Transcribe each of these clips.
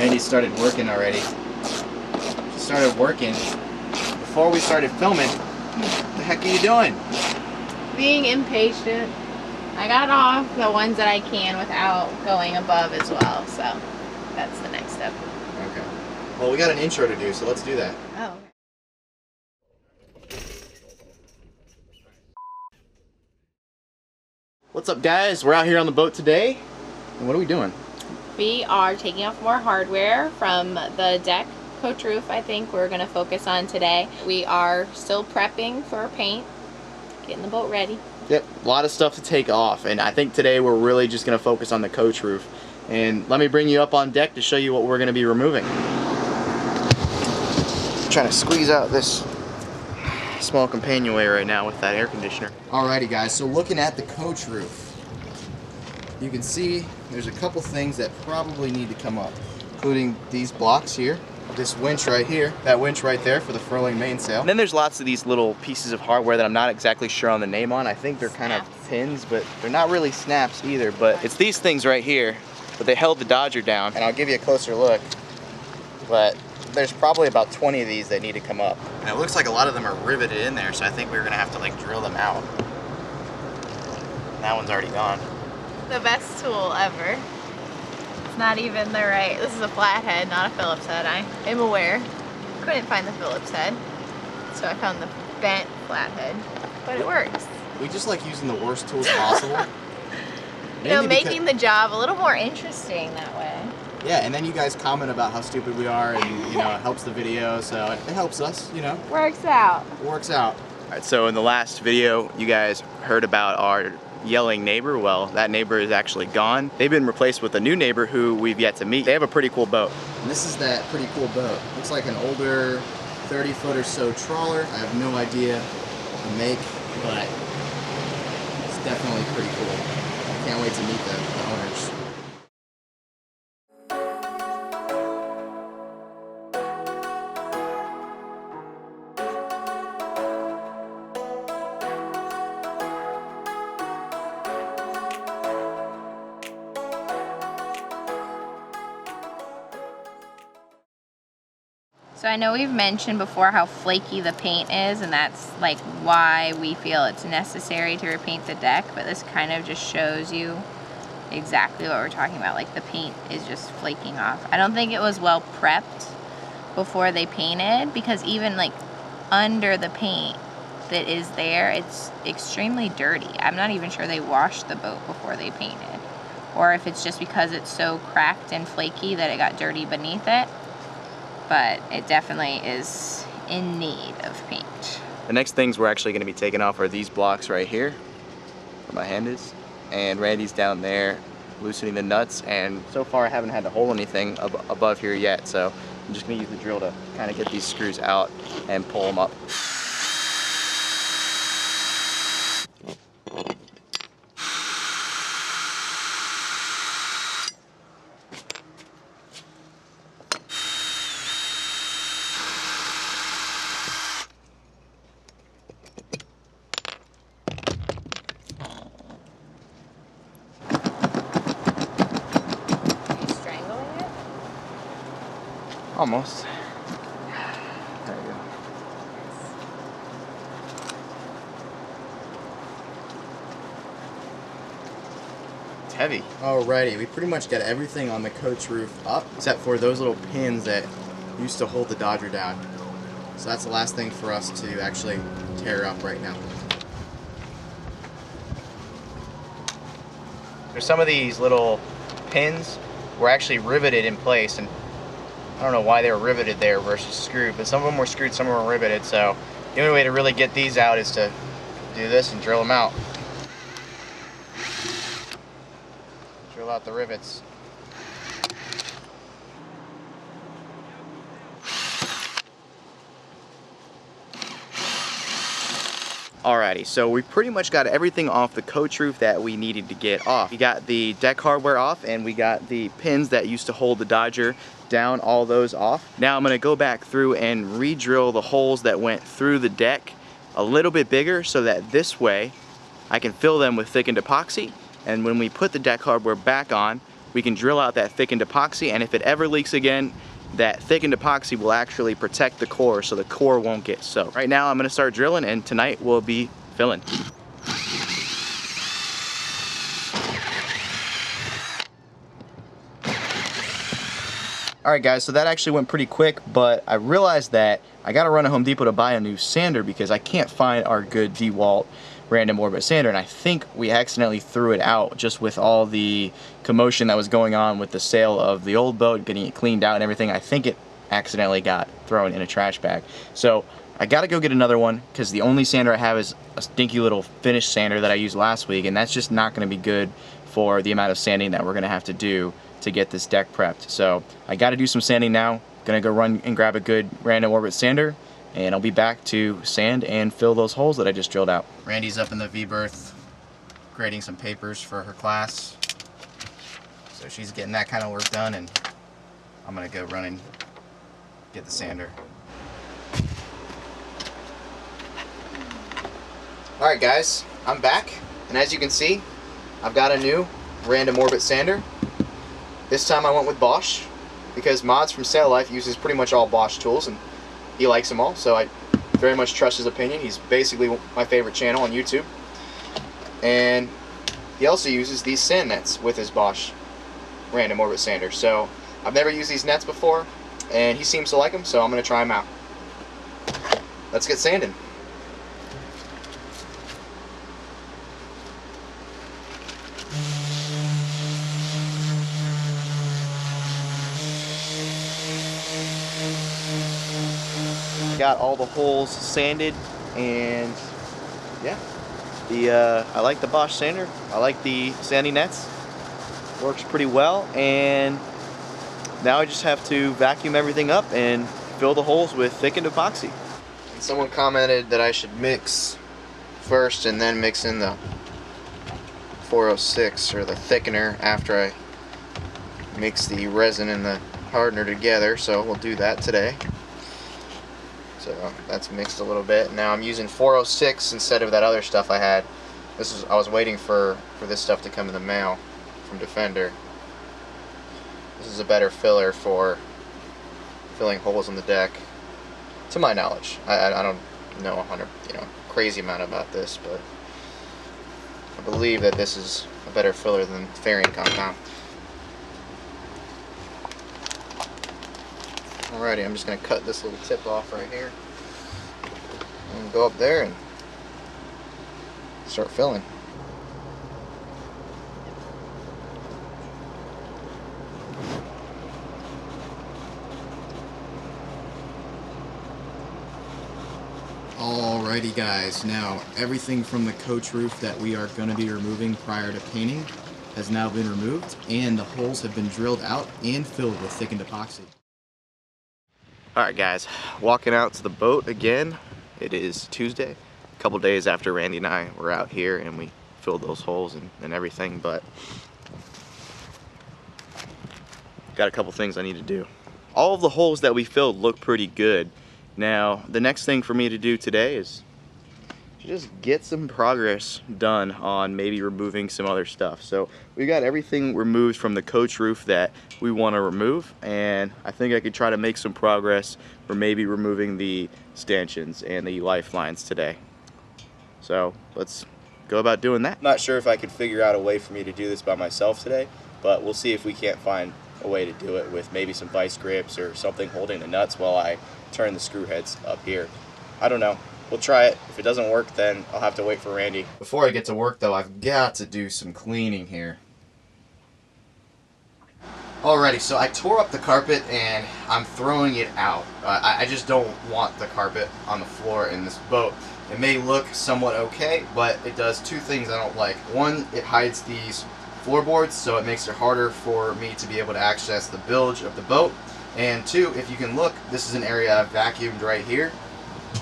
Randy started working already. She started working. Before we started filming, what the heck are you doing? Being impatient. I got off the ones that I can without going above as well, so that's the next step. Okay. Well, we got an intro to do, so let's do that. Oh. What's up, guys? We're out here on the boat today. And what are we doing? We are taking off more hardware from the deck. Coach roof, I think we're going to focus on today. We are still prepping for paint, getting the boat ready. Yep, a lot of stuff to take off, and I think today we're really just going to focus on the coach roof. And let me bring you up on deck to show you what we're going to be removing. I'm trying to squeeze out this small companionway right now with that air conditioner. Alrighty guys, so looking at the coach roof, you can see there's a couple things that probably need to come up, including these blocks here, this winch right here, that winch right there for the furling mainsail. And then there's lots of these little pieces of hardware that I'm not exactly sure on the name on. I think they're kind of pins, but they're not really snaps either. But it's these things right here, but they held the Dodger down. And I'll give you a closer look, but there's probably about 20 of these that need to come up. And it looks like a lot of them are riveted in there, so I think we're gonna have to like drill them out. That one's already gone. The best tool ever. Not even the right, this is a flathead, not a Phillips head. I am aware. Couldn't find the Phillips head, so I found the bent flathead, but it works. We just like using the worst tools possible. You know, making the job a little more interesting that way. Yeah, and then you guys comment about how stupid we are, and you know, it helps the video, so it helps us, you know. Works out. Works out. All right, so in the last video, you guys heard about our yelling neighbor. Well, that neighbor is actually gone. They've been replaced with a new neighbor who we've yet to meet. They have a pretty cool boat. And this is that pretty cool boat. Looks like an older 30-foot or so trawler. I have no idea the make, but it's definitely pretty cool. Can't wait to meet the owners. So I know we've mentioned before how flaky the paint is, and that's like why we feel it's necessary to repaint the deck, but this kind of just shows you exactly what we're talking about. Like the paint is just flaking off. I don't think it was well prepped before they painted, because even like under the paint that is there, it's extremely dirty. I'm not even sure they washed the boat before they painted, or if it's just because it's so cracked and flaky that it got dirty beneath it. But it definitely is in need of paint. The next things we're actually going to be taking off are these blocks right here, where my hand is, and Randy's down there loosening the nuts, and so far I haven't had to hold anything above here yet, so I'm just going to use the drill to kind of get these screws out and pull them up. Almost. There we go. It's heavy. Alrighty, we pretty much got everything on the coach roof up, except for those little pins that used to hold the Dodger down. So that's the last thing for us to actually tear up right now. There's some of these little pins were actually riveted in place, and I don't know why they were riveted there versus screwed, but some of them were screwed, some of them were riveted, so the only way to really get these out is to do this and drill them out. Drill out the rivets. Alrighty, so we pretty much got everything off the coach roof that we needed to get off. We got the deck hardware off, and we got the pins that used to hold the Dodger down, all those off. Now I'm gonna go back through and re-drill the holes that went through the deck a little bit bigger, so that this way I can fill them with thickened epoxy, and when we put the deck hardware back on, we can drill out that thickened epoxy, and if it ever leaks again, that thickened epoxy will actually protect the core so the core won't get soaked. Right now I'm gonna start drilling, and tonight we'll be filling. Alright guys, so that actually went pretty quick, but I realized that I gotta run to Home Depot to buy a new sander because I can't find our good DeWalt random orbit sander, and I think we accidentally threw it out just with all the commotion that was going on with the sale of the old boat, getting it cleaned out and everything. I think it accidentally got thrown in a trash bag. So I gotta go get another one because the only sander I have is a stinky little finish sander that I used last week, and that's just not gonna be good for the amount of sanding that we're gonna have to do to get this deck prepped. So I got to do some sanding now. Gonna go run and grab a good random orbit sander, and I'll be back to sand and fill those holes that I just drilled out. Randy's up in the V-berth grading some papers for her class, so she's getting that kind of work done, and I'm gonna go run and get the sander. Alright guys, I'm back, and as you can see, I've got a new random orbit sander. This time I went with Bosch because Mods from Sail Life uses pretty much all Bosch tools, and he likes them all, so I very much trust his opinion. He's basically my favorite channel on YouTube. And he also uses these sand nets with his Bosch random orbit sander. So I've never used these nets before, and he seems to like them, so I'm going to try them out. Let's get sanding. Got all the holes sanded, and yeah, I like the Bosch sander. I like the sanding nets. Works pretty well, and now I just have to vacuum everything up and fill the holes with thickened epoxy. And someone commented that I should mix first and then mix in the 406 or the thickener after I mix the resin and the hardener together, so we'll do that today. So that's mixed a little bit. Now I'm using 406 instead of that other stuff I had. I was waiting for this stuff to come in the mail from Defender. This is a better filler for filling holes in the deck, to my knowledge. I don't know 100 crazy amount about this, but I believe that this is a better filler than fairing compound. Alrighty, I'm just going to cut this little tip off right here and go up there and start filling. Alrighty guys, now everything from the coach roof that we are going to be removing prior to painting has now been removed, and the holes have been drilled out and filled with thickened epoxy. Alright guys, walking out to the boat again. It is Tuesday, a couple days after Randy and I were out here and we filled those holes and everything, but got a couple things I need to do. All of the holes that we filled look pretty good. Now, the next thing for me to do today is just get some progress done on maybe removing some other stuff. So we got everything removed from the coach roof that we want to remove, and I think I could try to make some progress for maybe removing the stanchions and the lifelines today. So let's go about doing that. Not sure if I could figure out a way for me to do this by myself today, but we'll see if we can't find a way to do it with maybe some vice grips or something holding the nuts while I turn the screw heads up here. I don't know. We'll try it. If it doesn't work, then I'll have to wait for Randy. Before I get to work though, I've got to do some cleaning here. Alrighty, so I tore up the carpet and I'm throwing it out. I just don't want the carpet on the floor in this boat. It may look somewhat okay, but it does two things I don't like. One, it hides these floorboards, so it makes it harder for me to be able to access the bilge of the boat. And two, if you can look, this is an area I've vacuumed right here.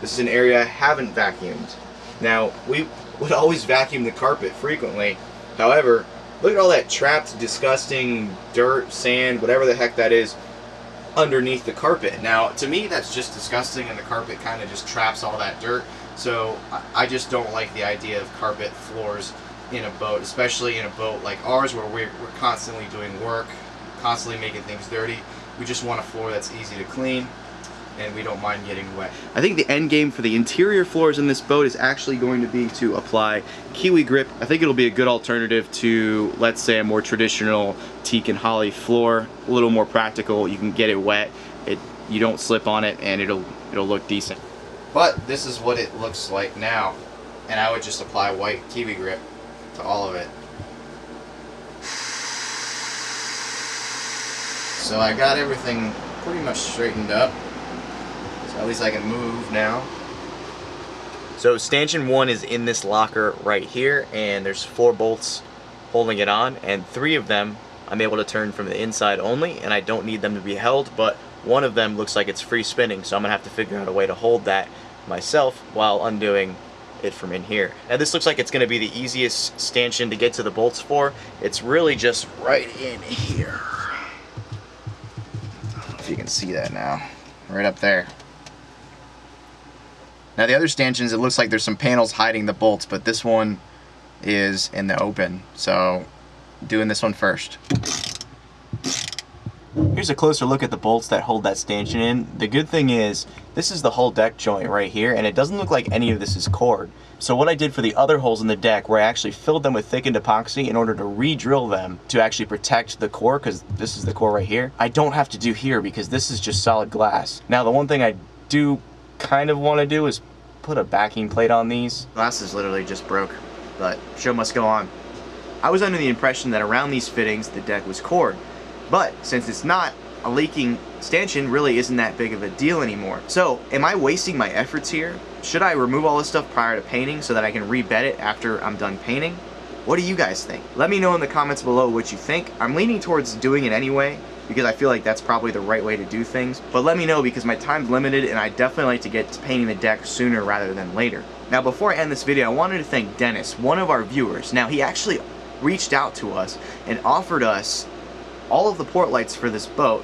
This is an area I haven't vacuumed. Now, we would always vacuum the carpet frequently. However, look at all that trapped, disgusting dirt, sand, whatever the heck that is, underneath the carpet. Now, to me, that's just disgusting, and the carpet kind of just traps all that dirt. So I just don't like the idea of carpet floors in a boat, especially in a boat like ours where we're constantly doing work, constantly making things dirty. We just want a floor that's easy to clean and we don't mind getting wet. I think the end game for the interior floors in this boat is actually going to be to apply Kiwi grip. I think it'll be a good alternative to, let's say, a more traditional teak and holly floor. A little more practical. You can get it wet. You don't slip on it, and it'll look decent. But this is what it looks like now, and I would just apply white Kiwi grip to all of it. So I got everything pretty much straightened up. At least I can move now. So stanchion 1 is in this locker right here, and there's 4 bolts holding it on, and 3 of them I'm able to turn from the inside only, and I don't need them to be held, but one of them looks like it's free spinning, so I'm gonna have to figure out a way to hold that myself while undoing it from in here. Now this looks like it's gonna be the easiest stanchion to get to the bolts for. It's really just right in here. I don't know if you can see that now. Right up there. Now the other stanchions, it looks like there's some panels hiding the bolts, but this one is in the open. So doing this one first. Here's a closer look at the bolts that hold that stanchion in. The good thing is, this is the whole deck joint right here, and it doesn't look like any of this is cored. So what I did for the other holes in the deck, where I actually filled them with thickened epoxy in order to re-drill them to actually protect the core, because this is the core right here, I don't have to do here because this is just solid glass. Now the one thing I do kind of want to do is put a backing plate on these. Glass is literally just broke, but show must go on. I was under the impression that around these fittings the deck was cored, but since it's not, a leaking stanchion really isn't that big of a deal anymore. So am I wasting my efforts here? Should I remove all this stuff prior to painting so that I can rebed it after I'm done painting? What do you guys think? Let me know in the comments below what you think. I'm leaning towards doing it anyway, because I feel like that's probably the right way to do things. But let me know, because my time's limited and I definitely like to get to painting the deck sooner rather than later. Now before I end this video, I wanted to thank Dennis, one of our viewers. Now he actually reached out to us and offered us all of the port lights for this boat,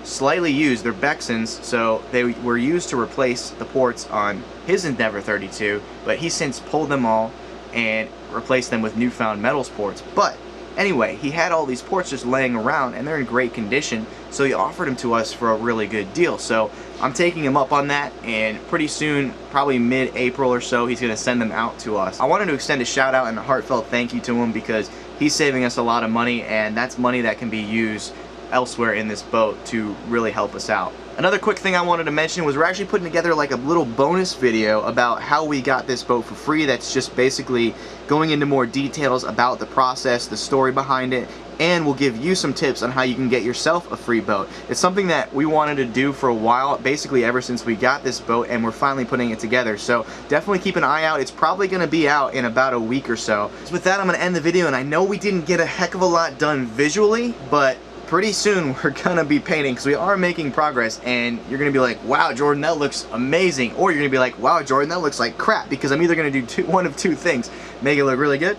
slightly used. They're Bexons, so they were used to replace the ports on his Endeavour 32, but he's since pulled them all and replaced them with newfound metals ports. But anyway, he had all these ports just laying around and they're in great condition, so he offered them to us for a really good deal. So I'm taking him up on that, and pretty soon, probably mid-April or so, he's gonna send them out to us. I wanted to extend a shout out and a heartfelt thank you to him, because he's saving us a lot of money, and that's money that can be used elsewhere in this boat to really help us out. Another quick thing I wanted to mention was we're actually putting together like a little bonus video about how we got this boat for free. That's just basically going into more details about the process, the story behind it, and we'll give you some tips on how you can get yourself a free boat. It's something that we wanted to do for a while, basically ever since we got this boat, and we're finally putting it together. So definitely keep an eye out. It's probably going to be out in about a week or so. So with that, I'm going to end the video, and I know we didn't get a heck of a lot done visually, but pretty soon we're gonna be painting, because we are making progress, and you're gonna be like, wow Jordan, that looks amazing, or you're gonna be like, wow Jordan, that looks like crap, because I'm either gonna do one of two things: make it look really good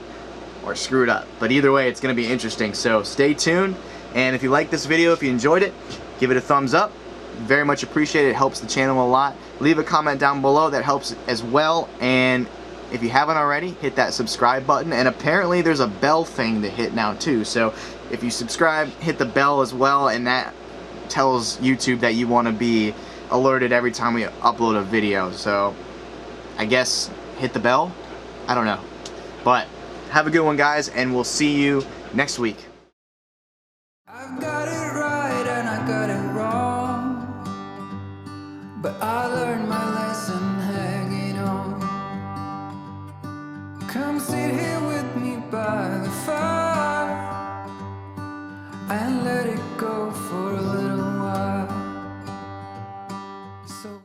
or screw it up. But either way, it's gonna be interesting, so stay tuned. And if you like this video, if you enjoyed it, give it a thumbs up. Very much appreciated. It helps the channel a lot. Leave a comment down below, that helps as well. And if you haven't already, hit that subscribe button, and apparently there's a bell thing to hit now too. So if you subscribe, hit the bell as well, and that tells YouTube that you want to be alerted every time we upload a video. So I guess hit the bell? I don't know. But have a good one, guys, and we'll see you next week. I've got it right and I got it wrong, but I learned my lesson hanging on. Come sit here with me by the fire and let it go for a little while.